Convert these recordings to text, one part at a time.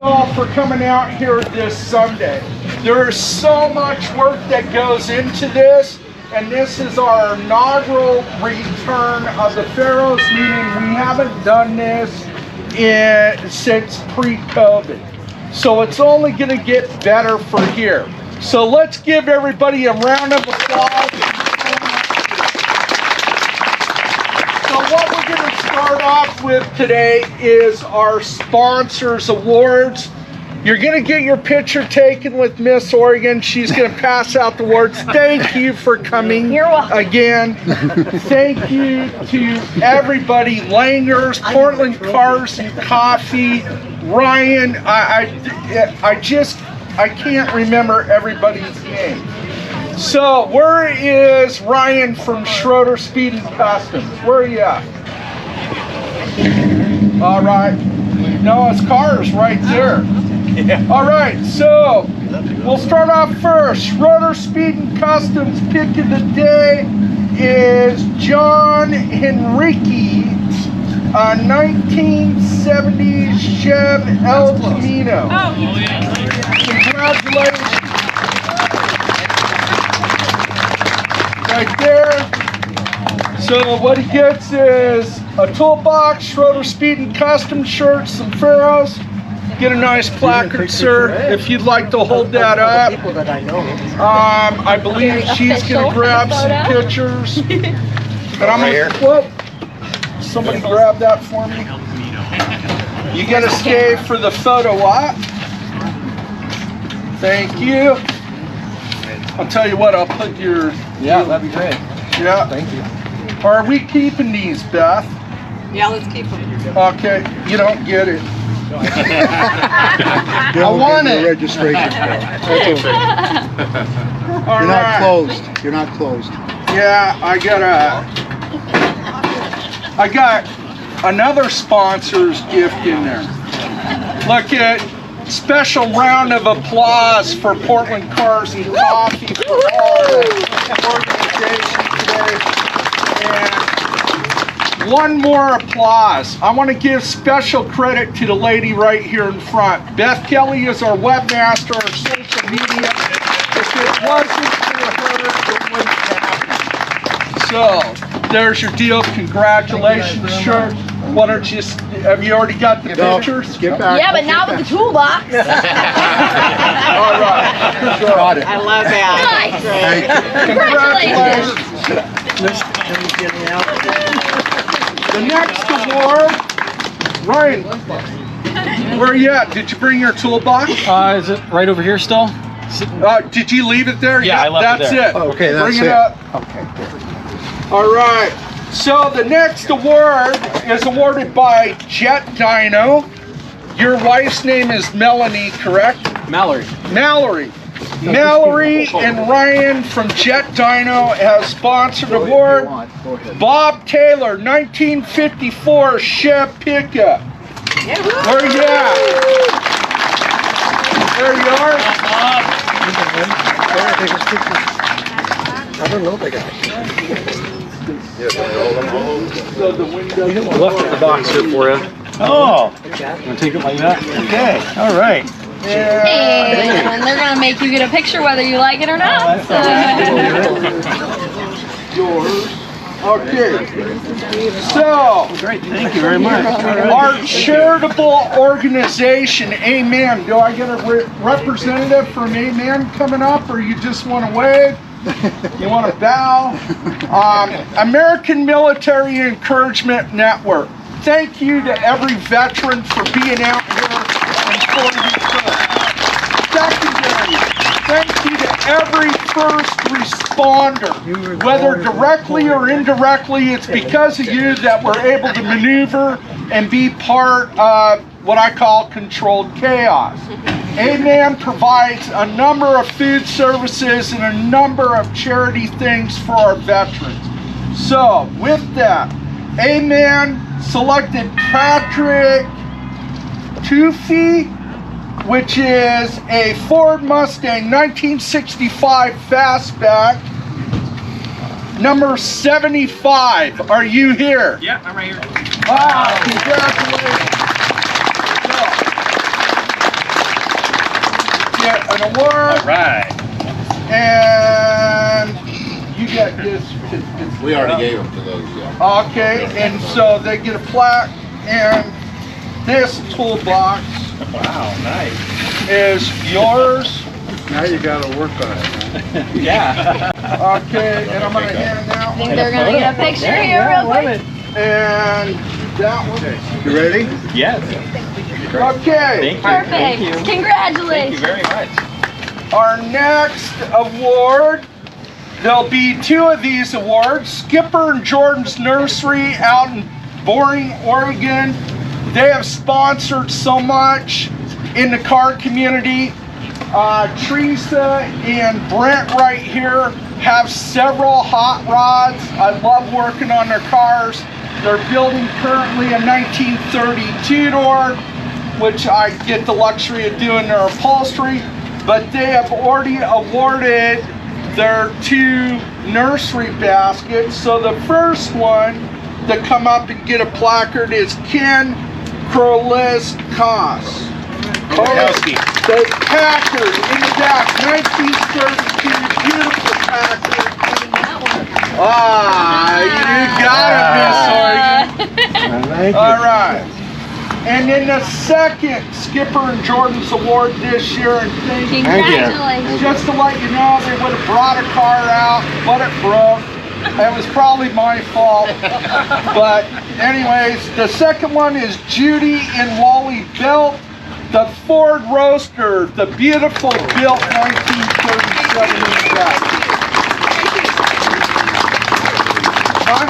All for coming out here this Sunday. There is so much work that goes into this, and this is our inaugural return of the Pharaohs, meaning we haven't done this since pre-COVID. So it's only going to get better for here. So let's give everybody a round of applause. So what we're going to start off with today is our sponsors awards. You're going to get your picture taken with Miss Oregon. She's going to pass out the awards. Thank you for coming. You're welcome. Again. Thank you to everybody. Langers, Portland Cars and Coffee, Ryan. I can't remember everybody's name. So where is Ryan from Schroeder Speed and Customs? Where are you at? All right. No, his car is right there. All right, so we'll start off first. Schroeder Speed and Customs pick of the day is John Henrique, a 1970s Chev El Camino. Congratulations. Right there. So what he gets is a toolbox, Schroeder Speed and Custom shirts, some Pharaohs. Get a nice placard, sir, if you'd like to hold that up. I believe she's going to grab some pictures. And I'm going to, whoop, somebody grab that for me. You got to stay for the photo op. Thank you. I'll tell you what, I'll put your... Yeah, that'd be great. Yeah. Thank you. Are we keeping these, Beth? Yeah, let's keep them. Okay, you don't get it. I want it. Registration. You're not closed. You're not closed. Yeah, I got another sponsor's gift in there. Look at special round of applause for Portland Cars and Coffee for our organization today. And one more applause. I want to give special credit to the lady right here in front. Beth Kelly is our webmaster, our social media. If it wasn't for her, it wouldn't happen. So, there's your deal. Congratulations, sure. Why don't you, have you already got the pictures? Get back. Yeah, but not with the toolbox. All right. Got it. I love that. Congratulations. The next award, Ryan, where are you at? Did you bring your toolbox? Is it right over here still? Did you leave it there? Yeah, I left it there. That's it. Okay, that's Bring it. up. Okay, good. All right. So the next award is awarded by Jet Dyno. Your wife's name is Melanie, correct? Mallory. Mallory. Mallory and Ryan from Jet Dyno have sponsored the award. Bob Taylor, 1954 Chev pickup. Where you at? There you are. I don't know the guy. So the window. I left the box here for you. Oh. You want to take it like that? Okay. All right. Yeah. And they're going to make you get a picture whether you like it or not. Yours. Okay. So, Great. Thank you very much. our charitable organization, Amen. Do I get a representative from Amen coming up, or you just want to wave? You want to bow? American Military Encouragement Network. Thank you to every veteran for being out here and for your service. Secondary, thank you to every first responder. Whether directly or indirectly, it's because of you that we're able to maneuver and be part of what I call controlled chaos. Amen provides a number of food services and a number of charity things for our veterans. So, with that, Amen selected Patrick Tuffy, which is a Ford Mustang 1965 fastback, number 75. Are you here? Yeah, I'm right here. Wow, congratulations. get an award. All right. And you get this. We already gave them to those, yeah. Okay, and so they get a plaque, and this toolbox Wow, nice. is yours. Now you gotta work on it. Yeah. Okay, and I'm gonna hand that I think one. they're gonna get a picture here real quick. And that one. You ready? Yes. Okay, Perfect. Thank you. Congratulations. Thank you very much. our next award, there'll be two of these awards. Skipper and Jordan's Nursery out in Boring, Oregon. They have sponsored so much in the car community. Teresa and Brent right here have several hot rods. I love working on their cars. They're building currently a 1932 door, which I get the luxury of doing their upholstery, but they have already awarded their two nursery baskets. So the first one to come up and get a placard is Ken Krolis-Koss. The Packard in the back, 1932, beautiful Packard. You got it, Miss Oregon. Thank All right. And then the second Skipper and Jordan's award this year, and thank you. Congratulations. Just to let you know, they would have brought a car out, but it broke. It was probably my fault. But anyways, the second one is Judy and Wally Belt. The Ford Roadster, the beautiful built 1937 Inch. Huh?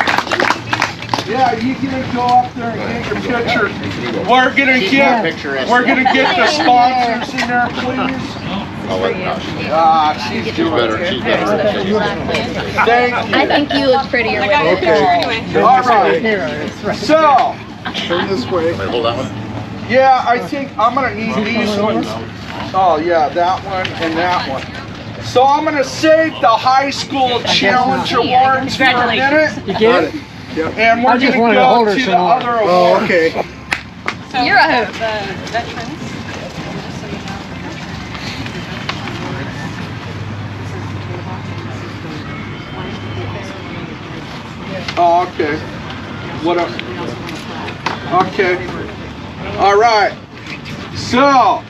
Yeah, you can go up there and get your picture. We're gonna get the sponsors in there, please. She's doing Better, it. she's better. Thank I you. think you look prettier with it. All right. So, Turn this way. Wait, hold that one. yeah, I think I'm gonna need these ones. Oh yeah, that one and that one. So I'm gonna save the high school challenge awards for a minute, You get it? Yep. and we're just gonna wanted to hold go her to the somewhere. other Oh, awards. okay. You're a hoot. The veterans, just so you know. Oh, okay. What up? Okay. All right. So,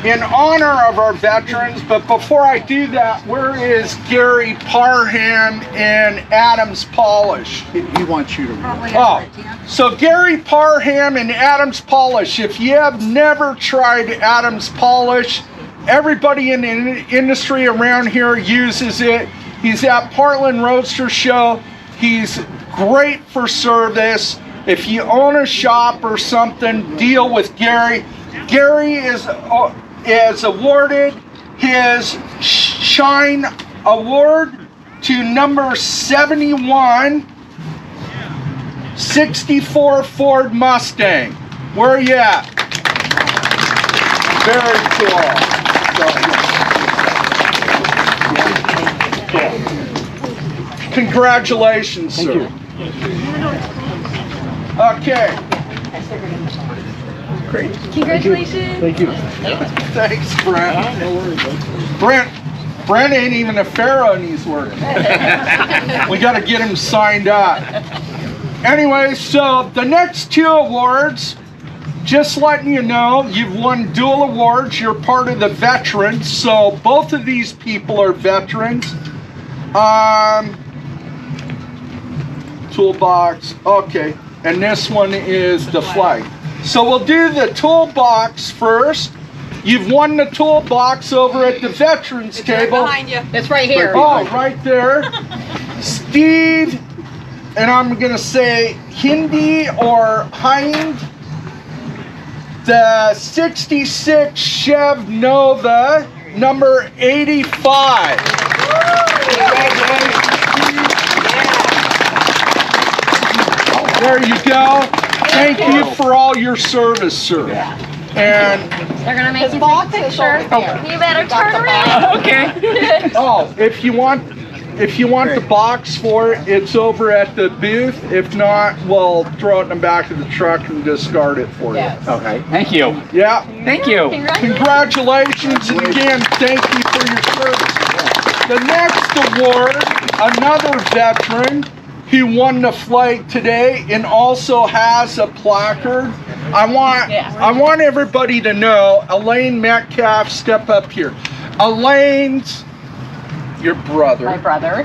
in honor of our veterans, but before I do that, where is Gary Parham and Adams Polish? He wants you to run. Oh, so Gary Parham and Adams Polish. If you have never tried Adams Polish, everybody in the industry around here uses it. He's at Portland Roadster Show. He's great for service. If you own a shop or something, deal with Gary. Gary is awarded his Shine Award to number 71 64 Ford Mustang. Where are you at? Very cool. Congratulations, sir. Okay. Congratulations. Thank you. Thanks, Brent. Brent ain't even a Pharaoh and he's working. We got to get him signed up. Anyway, so the next two awards, just letting you know, you've won dual awards. You're part of the veterans, so both of these people are veterans. Toolbox, okay, and this one is the flag. So we'll do the toolbox first. You've won the toolbox over at the veterans table. Behind you. It's right here. Oh, right there. Steve, and I'm gonna say Hindi or Hind. The 66 Chev Nova, number 85. Congratulations, Steve. There you go. Thank you for all your service, sir. And They're gonna make you take a picture. You better turn around. Okay. oh, if you want if you want the box for it, it's over at the booth. If not, we'll throw it in the back of the truck and discard it for you. Okay. Thank you. Yeah. Thank you. Congratulations, and again, thank you for your service. The next award, another veteran who won the flag today and also has a placard. I want everybody to know, Elaine Metcalf, step up here. Elaine's your brother. My brother.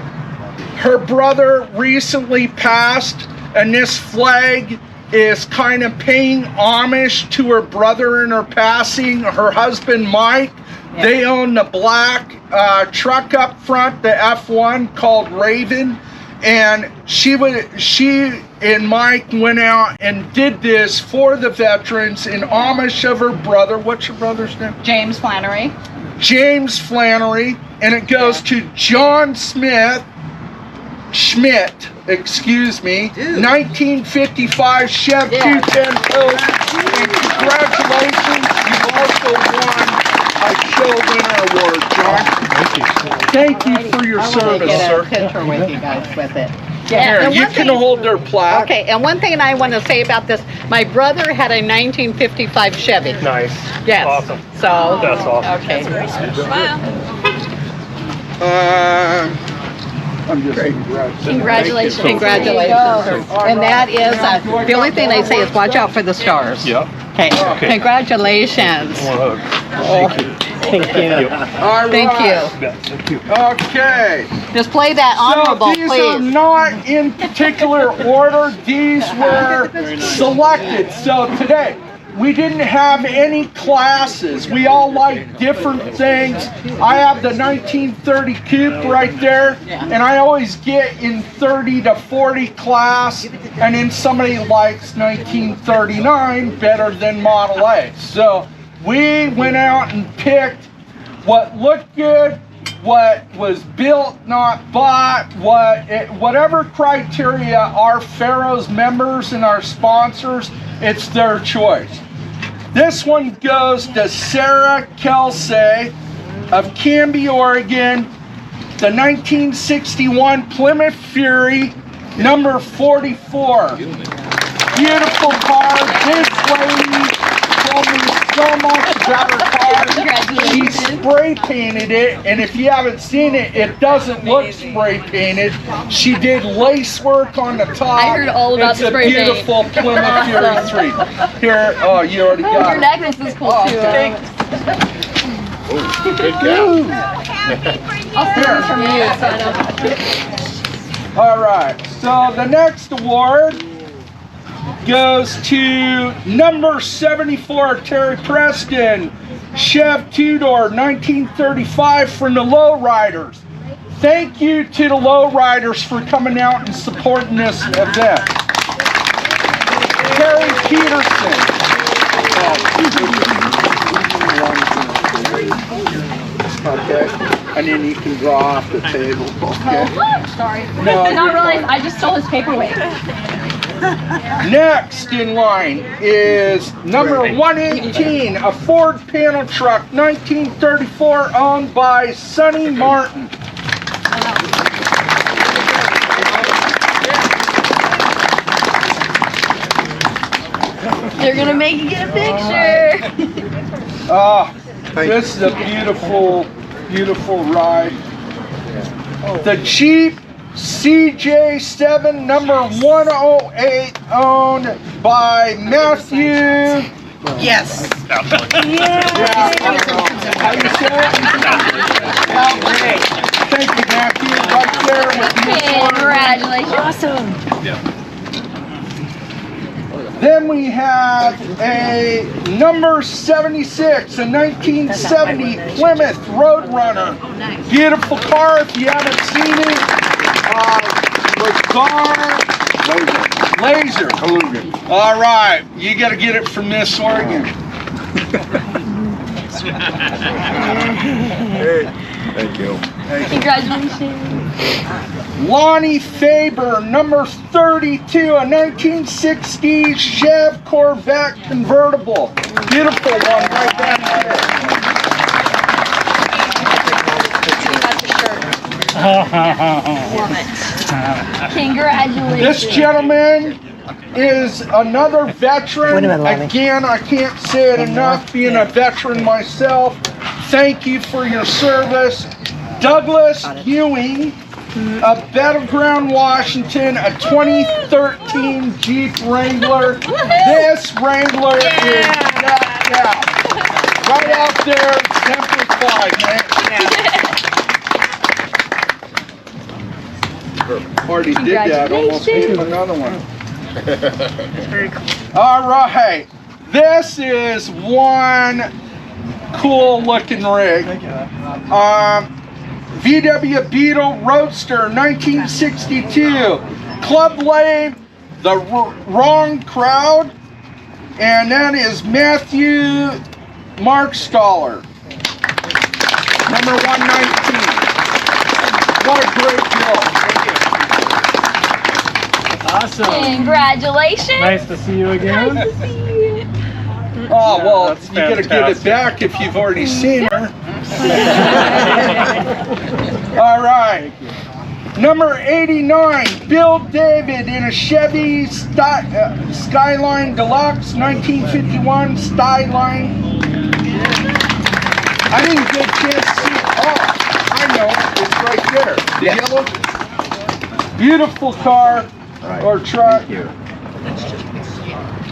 Her brother recently passed, and this flag is kind of paying homage to her brother in her passing. Her husband, Mike, they own the black truck up front, the F1 called Raven. And she and Mike went out and did this for the veterans in homage of her brother. What's your brother's name? James Flannery. James Flannery. And it goes to John Schmidt, 1955 Chev 210 Post. And congratulations, you've also won a show winner award, John. Thank you for your service, sir. Picture with you guys with it. Here, and you one can thing- hold their plaque. Okay, and one thing I want to say about this, my brother had a 1955 Chevy. Nice. Yes. Awesome. So. That's awesome. Okay. Wow. I'm just Congratulations. Congratulations. And that is, the only thing I say is watch out for the stars. Yep. Okay. Congratulations. One hug. Thank you. All Thank right. you. Thank you. Okay. Just play that honorable, So these are please. not in particular order. These were selected. So today, we didn't have any classes. We all like different things. I have the 1930 coupe right there, and I always get in 30 to 40 class, and then somebody likes 1939 better than Model A. So we went out and picked what looked good, what was built, not bought, whatever criteria our Pharaohs members and our sponsors, it's their choice. This one goes to Sarah Kelsey of Canby, Oregon, the 1961 Plymouth Fury, number 44. Beautiful car. This lady told me so much about her car. She spray painted it, and if you haven't seen it, it doesn't look spray painted. She did lace work on the top. I heard all about the spray paint. It's a beautiful Plymouth Fury 3. Here, oh, you already got Your it. necklace is cool too. Thanks. Good cow. I'll steal it from you so I All right, so the next award goes to number 74, Terry Preston, Chev two-door, 1935 from the Lowriders. Thank you to the Lowriders for coming out and supporting this event. Terry Peterson. Okay, and then you can draw off the table. Okay. Sorry. No, I did not you're realize fine. I just stole his paperweight. Next in line is number 118, a Ford panel truck, 1934, owned by Sonny Martin. They're gonna make you get a picture. This is a beautiful, beautiful ride. The Jeep CJ7 number 108, owned by Matthew. Yes. How you say it? Thank you, Matthew. Right there with you. Congratulations. Awesome. Then we have a number 76, a 1970 Plymouth Roadrunner. Beautiful car if you haven't seen it. Laser. All right, you got to get it from this Oregon. Thank you. Congratulations. Lonnie Faber, number 32, a 1960 Chev Corvette convertible. Beautiful one right down there. Congratulations. This gentleman is another veteran. Again, I can't say it enough, being a veteran myself. Thank you for your service. Douglas Ewing of Battleground, Washington, a 2013 Jeep Wrangler. This Wrangler is decked out. Right out there, exemplified, man. Already did that, almost gave him another one. All right, this is one cool looking rig. VW Beetle Roadster 1962. Club Lane, the wrong crowd. And that is Matthew Markstaller. Number 119. What a great deal. Awesome. Congratulations. Nice to see you again. Nice to see you. Oh, well, That's you gotta give it back if you've already seen her. All right. Number 89, Bill David in a Chevy Skyline Deluxe, 1951 Skyline. I didn't get a chance to see it. Oh, I know, it's right there. The yellow. Beautiful car or truck. Thank you.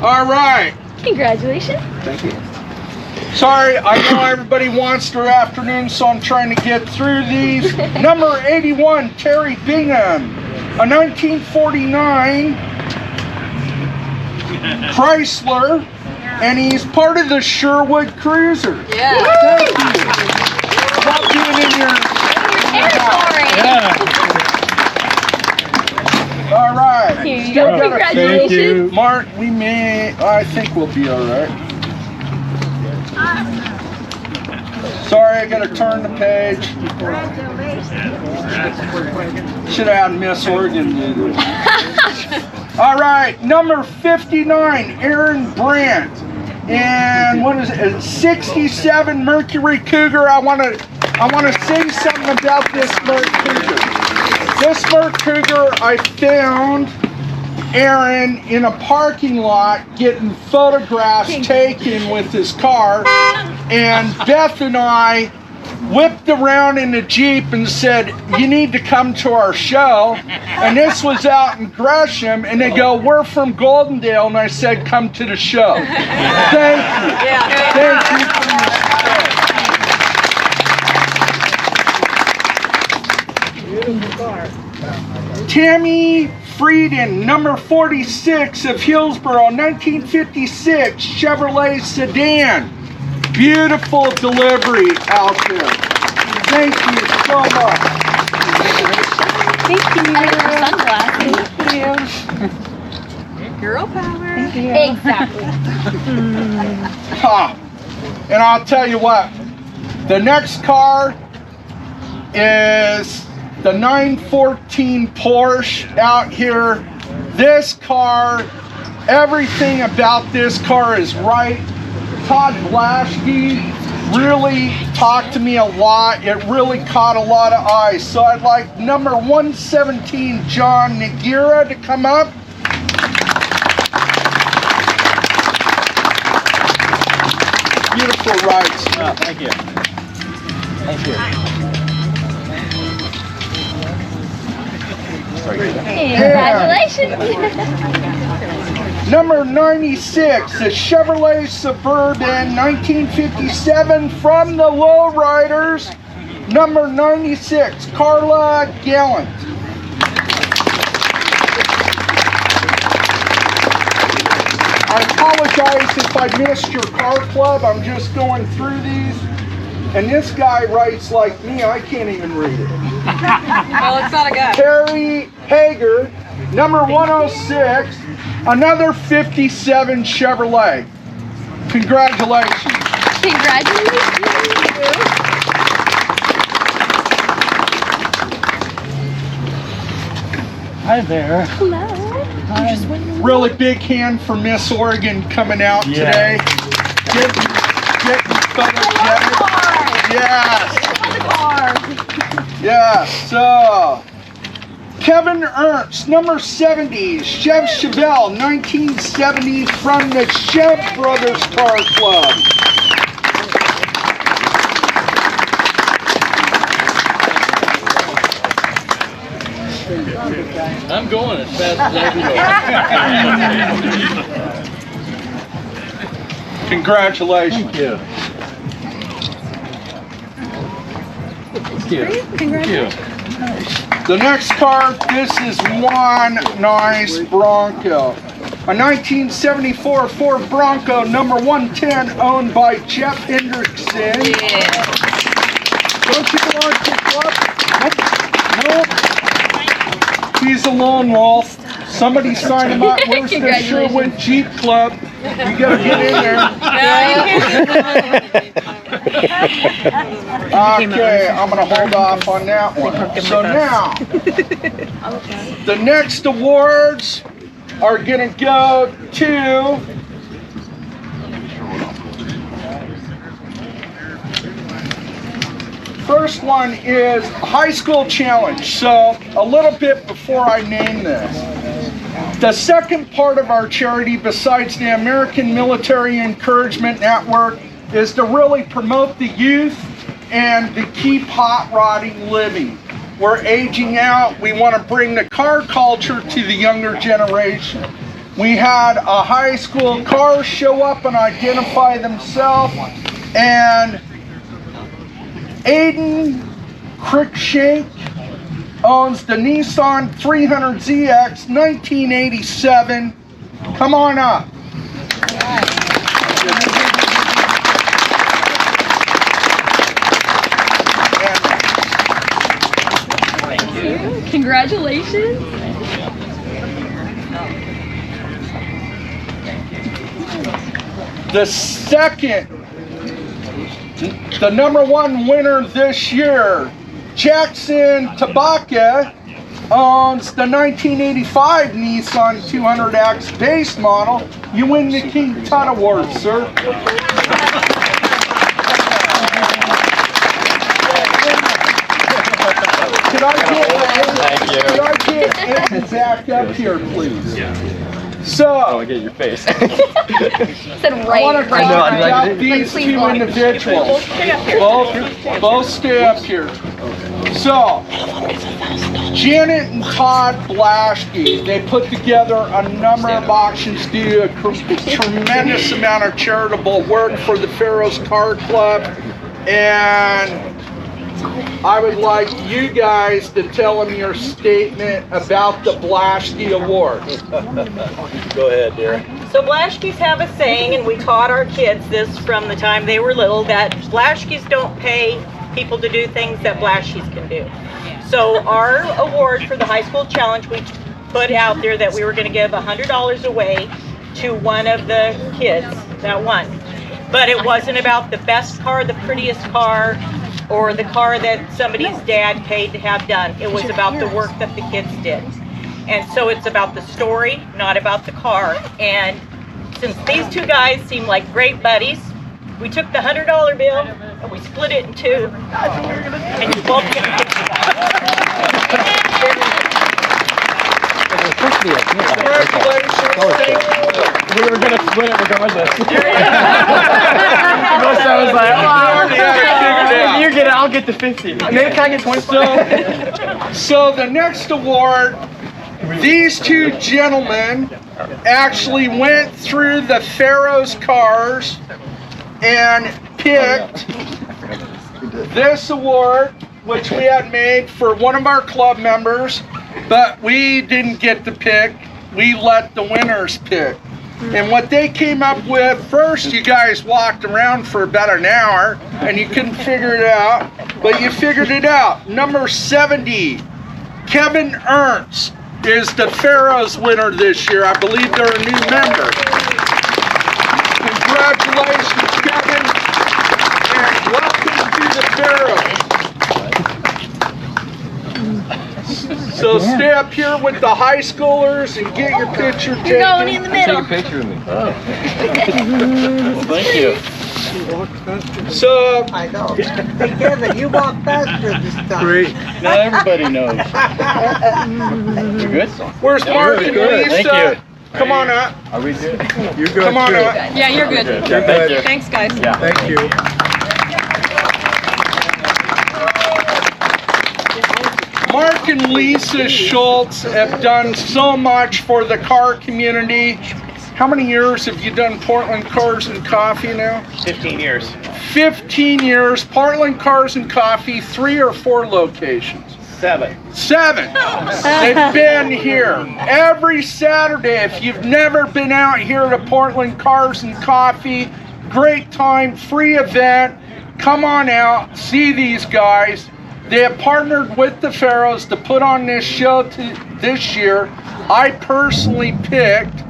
All right. Congratulations. Thank you. Sorry, I know everybody wants their afternoon, so I'm trying to get through these. Number 81, Terry Bingham, a 1949 Chrysler, and he's part of the Sherwood Cruiser. Yeah. Thank you. Love being in your Territory. All right. Here you go. Thank Congratulations. you. Mark, I think we'll be all right. Sorry, I gotta turn the page. Should have had Miss Oregon do this. All right, number 59, Aaron Brandt. And what is it? 67 Mercury Cougar. I wanna say something about this Mercury Cougar. This Mercury Cougar I found Aaron in a parking lot getting photographs taken with his car, and Beth and I whipped around in the Jeep and said, you need to come to our show. And this was out in Gresham, and they go, we're from Goldendale, and I said, come to the show. Thank you. Thank you for your support. Tammy Frieden, number 46 of Hillsboro, 1956 Chevrolet sedan. Beautiful delivery out there. Thank you so much. Thank you. Sunglasses. Thank you. Girl power. Exactly. And I'll tell you what, the next car is the 914 Porsche out here. This car, everything about this car is right. Todd Blaschke really talked to me a lot. It really caught a lot of eyes. So I'd like number 117, John Nagira, to come up. Beautiful rides. Oh, thank you. Thank you. Congratulations. Number 96, a Chevrolet Suburban 1957 from the Lowriders. Number 96, Carla Gallant. I apologize if I missed your car club. I'm just going through these. And this guy writes like me. I can't even read it. Well, it's not a guy. Terry Hager, number 106, another 57 Chevrolet. Congratulations. Congratulations. Hi there. Hello. Really big hand for Miss Oregon coming out today. Getting photogenic. Yes. Yeah, so Kevin Ernst, number 70, Chev Chevelle, 1970, from the Chev Brothers Car Club. I'm going as fast as I can. Congratulations. Thank you. Thank you. Thank you. The next car, this is one nice Bronco. A 1974 Ford Bronco, number 110, owned by Jeff Hendrickson. Don't you belong to the club? Nope. He's a lone wolf. Somebody sign him up. Where's the Sherwood Jeep Club? You gotta get in there. Okay, I'm gonna hold off on that one. So now, the next awards are gonna go to first one is high school challenge. So a little bit before I name this. The second part of our charity, besides the American Military Encouragement Network, is to really promote the youth and to keep hot rodding living. We're aging out. We want to bring the car culture to the younger generation. We had a high school car show up and identify themselves, and Aiden Crickshank owns the Nissan 300ZX 1987. Come on up. Congratulations. The second, the number one winner this year, Jackson Tabaka, owns the 1985 Nissan 200X base model. You win the King Tut Award, sir. Could I get Aiden back up here, please? So, I get your face. Said I want to talk about these two individuals. Both stay up here. So, Janet and Todd Blaschke, they put together a number of auctions, do a tremendous amount of charitable work for the Pharaohs Car Club, and I would like you guys to tell them your statement about the Blaschke Award. Go ahead, dear. So Blaschkes have a saying, and we taught our kids this from the time they were little, that Blaschkes don't pay people to do things that Blaschkes can do. So our award for the high school challenge, we put out there that we were going to give $100 away to one of the kids that won. But it wasn't about the best car, the prettiest car, or the car that somebody's dad paid to have done. It was about the work that the kids did. And so it's about the story, not about the car. And since these two guys seem like great buddies, we took the $100 bill and we split it in two. And you both get $50. We were gonna split it regardless. I was like, you get it, I'll get the 50. And then can I get 20? So the next award, these two gentlemen actually went through the Pharaohs cars and picked this award, which we had made for one of our club members, but we didn't get to pick. We let the winners pick. And what they came up with, first you guys walked around for about an hour and you couldn't figure it out, but you figured it out. Number 70, Kevin Ernst, is the Pharaohs winner this year. I believe they're a new member. Congratulations, Kevin, and welcome to the Pharaohs. So stay up here with the high schoolers and get your picture taken. You're going in the middle. Take a picture of me. Oh. Well, thank you. So, I know. Hey, Kevin, you walk faster this time. Great. Now everybody knows. You good? where's Mark and Good. Lisa? Thank you. Come on up. Are we good? You're good Come on too. up. Yeah, you're good. You're good. Thanks, guys. Yeah. Thank you. Mark and Lisa Schultz have done so much for the car community. How many years have you done Portland Cars and Coffee now? 15 years. 15 years. Portland Cars and Coffee, 3 or 4 locations. 7. 7. They've been here every Saturday. If you've never been out here to Portland Cars and Coffee, great time, free event. Come on out, see these guys. They have partnered with the Pharaohs to put on this show this year. I personally picked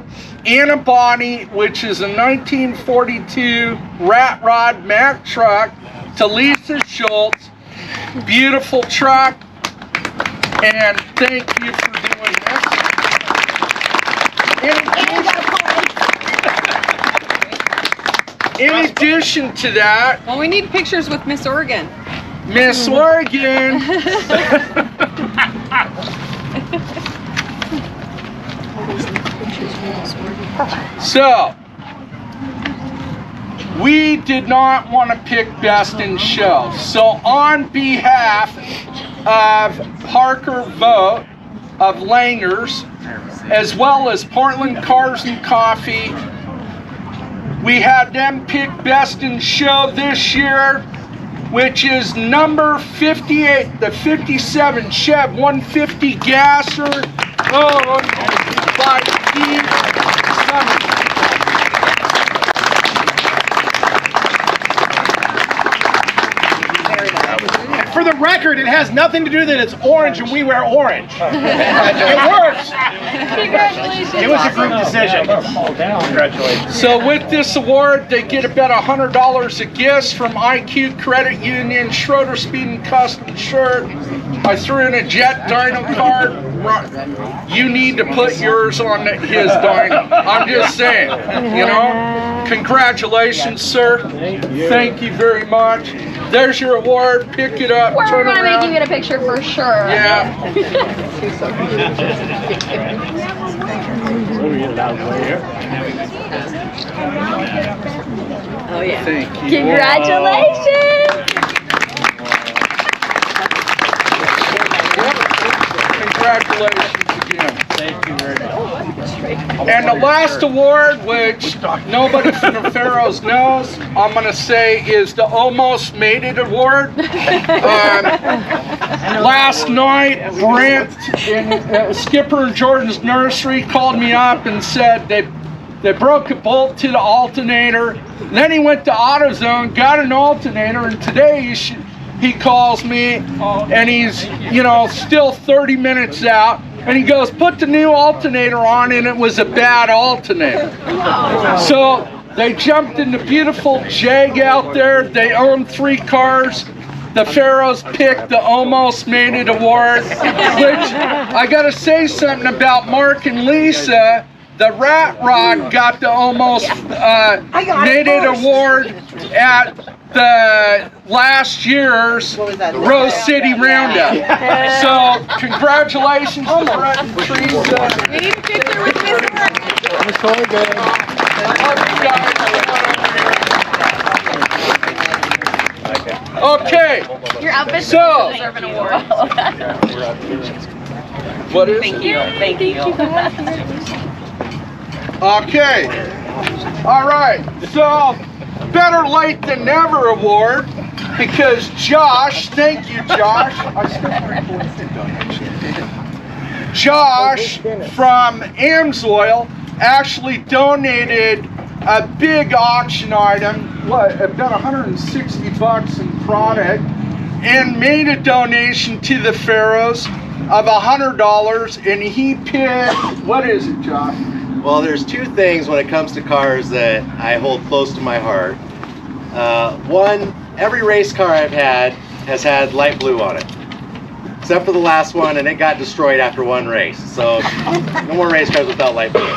Antibody, which is a 1942 Rat Rod Mack truck, to Lisa Schultz. Beautiful truck. And thank you for doing this. In addition to that, Well, we need pictures with Miss Oregon. Miss Oregon. So, we did not want to pick best in show. So on behalf of Parker Vogt of Langers, as well as Portland Cars and Coffee, we had them pick best in show this year, which is number 58, the 57 Chev 150 Gasser, owned by Steve Summers. For the record, it has nothing to do that it's orange and we wear orange. It works. Congratulations. It was a group decision. Congratulations. So with this award, they get about $100 of gifts from IQ Credit Union, Schroeder Speed and Custom Shirt. I threw in a Jet Dyno card. You need to put yours on his dyno. I'm just saying, you know. Congratulations, sir. Thank you very much. There's your award. Pick it up. We're Turn gonna around. make you get a picture for sure. Yeah. Oh, yeah. Thank you. Congratulations! Congratulations again. Thank you very much. And the last award, which nobody from the Pharaohs knows, I'm going to say is the Almost Made It Award. Last night, Brent and Skipper and Jordan's nursery called me up and said they broke a bolt to the alternator. Then he went to AutoZone, got an alternator, and today he calls me and he's, you know, still 30 minutes out. And he goes, put the new alternator on, and it was a bad alternator. So they jumped in the beautiful Jag out there. They own 3 cars. The Pharaohs picked the Almost Made It Award, which I gotta say something about Mark and Lisa. The Rat Rod got the Almost Made It Award at the last year's Rose City Roundup. So congratulations to Brett and Teresa. We need a picture with Miss Oregon. I love you guys. Okay, Your outfit So- deserve an award. what is Thank it? you. Thank you. Okay, all right, so Better Late Than Never Award, because Josh, thank you Josh. Josh from Amsoil actually donated a big auction item, about 160 bucks in product, and made a donation to the Pharaohs of $100, and he picked, what is it, Josh? Well, there's 2 things when it comes to cars that I hold close to my heart. One, every race car I've had has had light blue on it, except for the last one, and it got destroyed after 1 race. So no more race cars without light blue.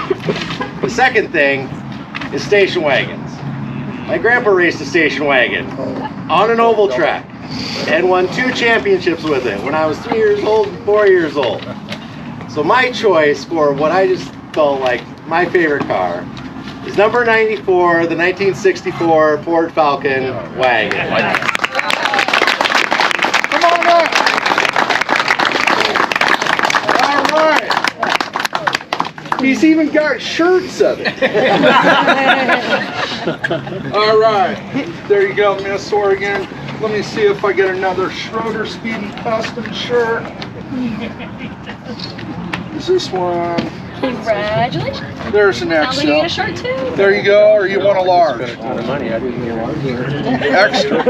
The second thing is station wagons. My grandpa raced a station wagon on an oval track and won 2 championships with it when I was 3 years old and 4 years old. So my choice for what I just felt like my favorite car is number 94, the 1964 Ford Falcon wagon. Come on up. All right. He's even got shirts of it. All right. There you go, Miss Oregon. Let me see if I get another Schroeder Speedy Custom shirt. Is this one? Congratulations. There's an Sounds like you get a XL. shirt too. There you go, or you want a large? Extra.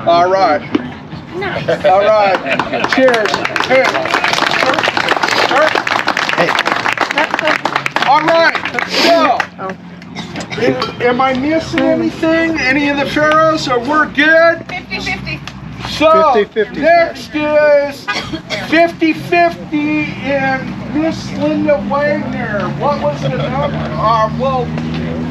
All right. Nice. All right. Cheers. Hey. All right. So, am I missing anything? Any of the Pharaohs? Or we're good? 50-50. So, 50-50. next is 50-50 and Miss Linda Wagner. What was the number? Well,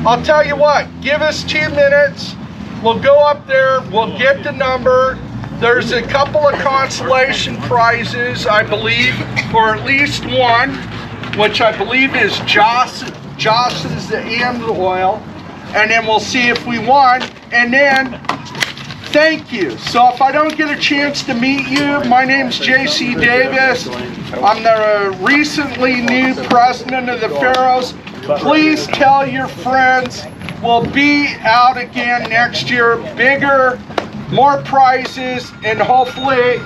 I'll tell you what. Give us 2 minutes. We'll go up there. We'll get the number. There's a couple of consolation prizes, I believe, or at least one, which I believe is Joss's and oil. And then we'll see if we won. And then, thank you. So if I don't get a chance to meet you, my name's J.C. Davis. I'm the recently new president of the Pharaohs. Please tell your friends we'll be out again next year, bigger, more prizes, and hopefully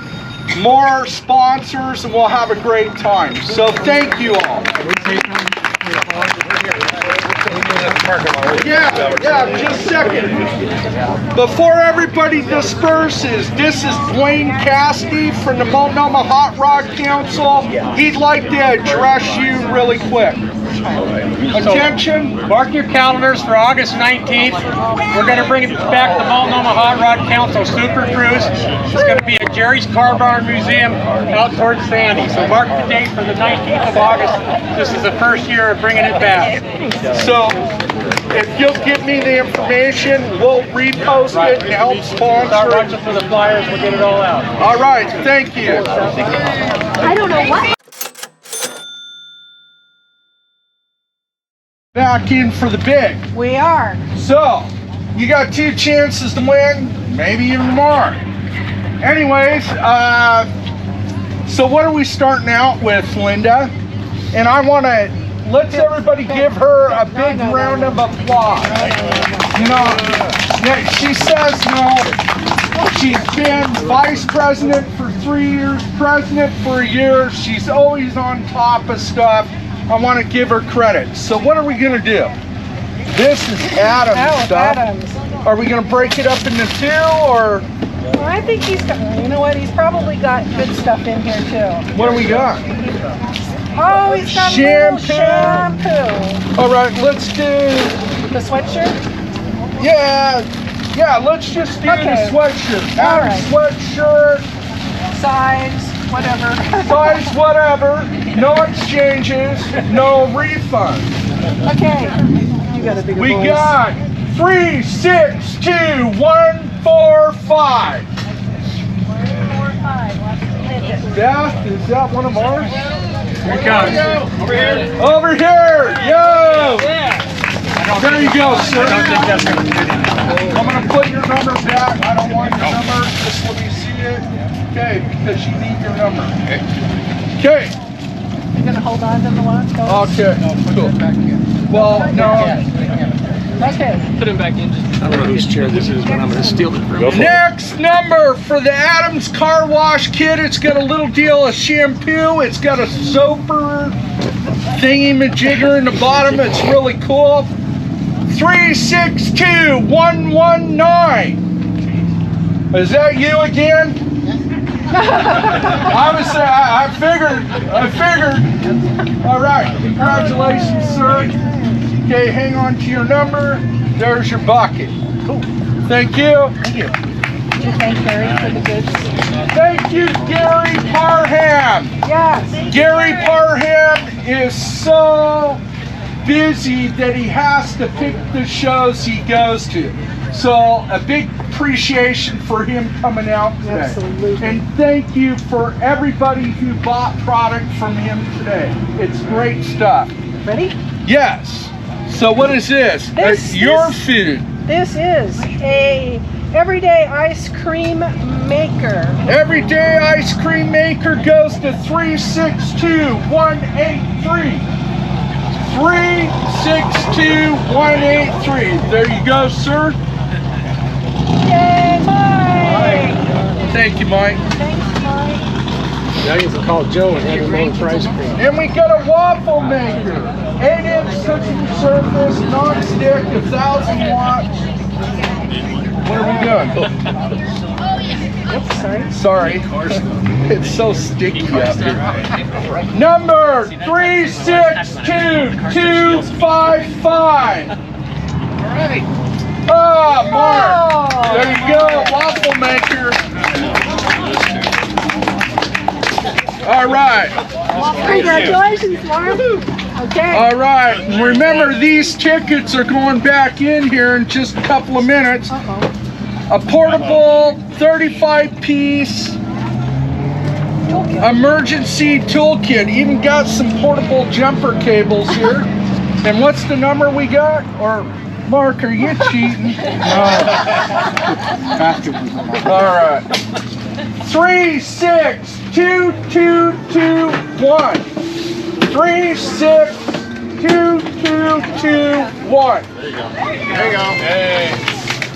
more sponsors, and we'll have a great time. So thank you all. Yeah, just a second. Before everybody disperses, this is Dwayne Cassidy from the Multnomah Hot Rod Council. He'd like to address you really quick. Attention. Mark your calendars for August 19th. We're going to bring it back to the Multnomah Hot Rod Council Super Cruise. It's going to be at Jerry's Car Barn Museum out towards Sandy. So mark the date for the 19th of August. This is the first year of bringing it back. So, if you'll give me the information, we'll repost it and help Start sponsor watching it. for the flyers. We'll get it all out. All right, thank you. I don't know what. Back in for the big. We are. So, you got 2 chances to win, maybe even more. Anyways, so what are we starting out with, Linda? And I want to, let's everybody give her a big round of applause. You know, she says, she's been vice president for 3 years, president for a year. She's always on top of stuff. I want to give her credit. So what are we going to do? This is Adam's stuff. Adams. Are we going to break it up into 2 or Well, I think he's got, you know what, he's probably got good stuff in here too. what do we got? Oh, he's got a little shampoo. All right, let's do, The sweatshirt? yeah, let's just do Okay. the sweatshirt. All Adam's right. sweatshirt, Size, whatever. size whatever, no exchanges, no refunds. Okay. You got a bigger We voice. got 3, 6, 2, 1, 4, 5. 4, 5. Beth, is that one of ours? Here it comes. Over here. Over here, yo! There you go, sir. I don't think that's going to fit in. I'm gonna put your number back. I don't want your number. Just let me see it. Okay, because you need your number. Okay. You're gonna hold on to the one? Okay. Cool. Well, no. Okay. Put him back in. I don't know whose chair this is, but I'm going to steal it from him. Next number for the Adams Car Wash Kit. It's got a little deal of shampoo. It's got a soaper thingy-majigger in the bottom. It's really cool. 362119. Is that you again? I figured. All right, congratulations, sir. Okay, hang on to your number. There's your bucket. Cool. Thank you. Did you thank Gary for the goods? Thank you, Gary Parham. Yes. Gary Parham is so busy that he has to pick the shows he goes to. So a big appreciation for him coming out today. Absolutely. And thank you for everybody who bought product from him today. It's great stuff. Ready? Yes. So what is this? Your food. This is a everyday ice cream maker. Everyday ice cream maker goes to 362-183. 362-183. There you go, sir. Yay, Mike! Thank you, Mike. Thanks, Mike. Now you can call Joe and have him on for ice cream. And we got a waffle maker. 8-inch cooking surface, non-stick, 1,000 watts. What are we doing? Oops, Sorry. sorry. It's so sticky up here. Number 362255. All right. Oh, Mark. There you go, waffle maker. All right. Congratulations, Mark. Okay. All right. And remember, these tickets are going back in here in just a couple of minutes. A portable 35-piece emergency toolkit. Even got some portable jumper cables here. And what's the number we got? Or Mark, are you cheating? No. All right. 3622221. 3622221. There you go. Hey.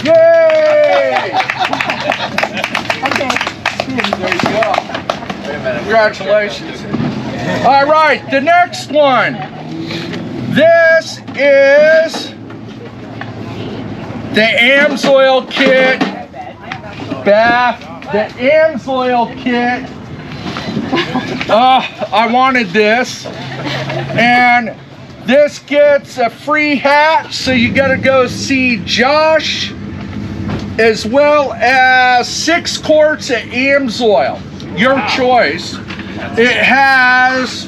Yay! Okay. There you go. Congratulations. All right, the next one. This is the Amsoil kit. The Amsoil kit. I wanted this. And this gets a free hat, so you gotta go see Josh, as well as 6 quarts of Amsoil. Your choice. It has,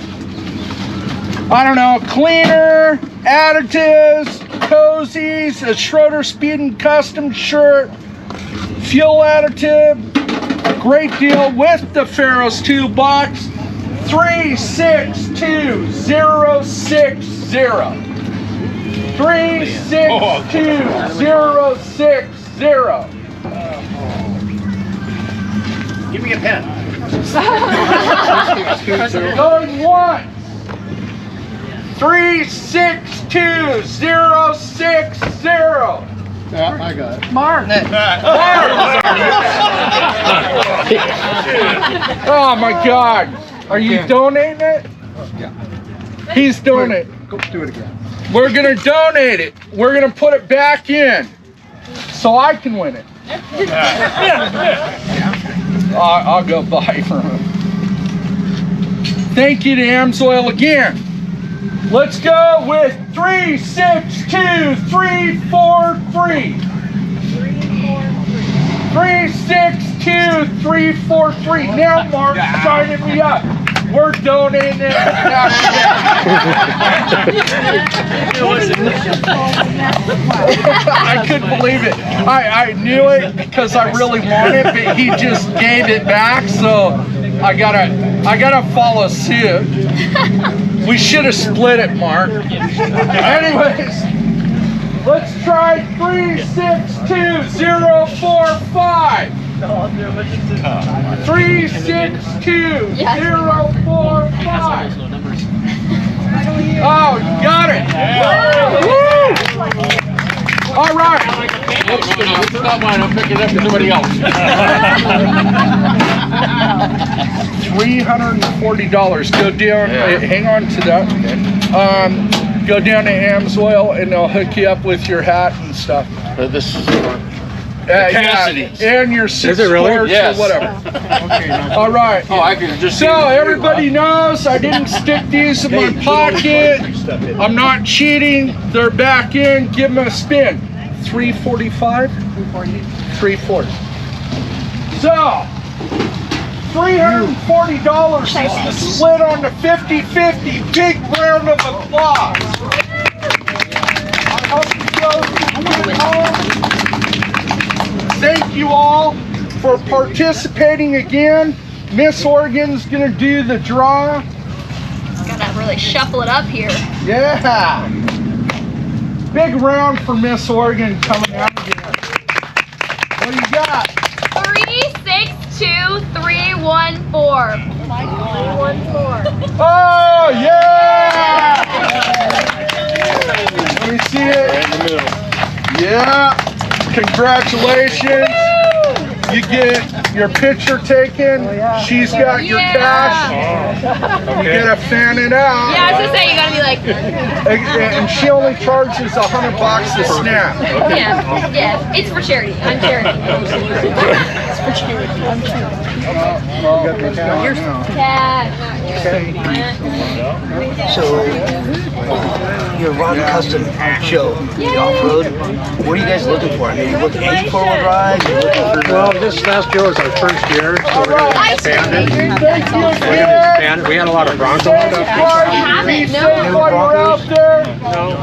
I don't know, cleaner, additives, cozies, a Schroeder Speed & Custom shirt, fuel additive, a great deal with the Pharaohs 2 box. 362-060. 362-060. Give me a pen. Going once. 362-060. Yeah, I got it. Mark. Oh my God. Are you donating it? Yeah. He's donating. Go do it again. We're gonna donate it. We're gonna put it back in, so I can win it. I'll go buy from him. Thank you to Amsoil again. Let's go with 362-343. 362-343. Now, Mark, signing me up. We're donating it. I couldn't believe it. I knew it because I really wanted it, but he just gave it back, so I gotta follow suit. We should have split it, Mark. Anyways, let's try 362-045. 362-045. Oh, you got it. Woo! All right. It's not mine. I'm picking it up for somebody else. $340. Go down. Hang on to that. Go down to Amsoil and they'll hook you up with your hat and stuff. This is Cassidy. Yeah, and your 6 quarts Yes. or whatever. All right. Oh, I could just. So everybody knows I didn't stick these in my pocket. I'm not cheating. They're back in. Give them a spin. 345? 340. So $340 is split on the 50-50. Big round of applause. thank you all for participating again. Miss Oregon's gonna do the draw. Gotta really shuffle it up here. Yeah. Big round for Miss Oregon coming out again. What do you got? 362314. 314. Oh, yeah! Let me see it. Yeah. Congratulations. You get your picture taken. She's got your cash. You gotta fan it out. Yeah, I was gonna say, you gotta be like, And she only charges $100 to snap. yeah, it's for charity. I'm charity. Yeah. So, you're Ron Custom show, the off-road. What are you guys looking for? Are you looking any four-wheel drive? Are you looking for... Well, this last year was our first year, so we're going to expand it. We're going to expand it. We had a lot of Bronco stuff. Be safe while you're out there. No.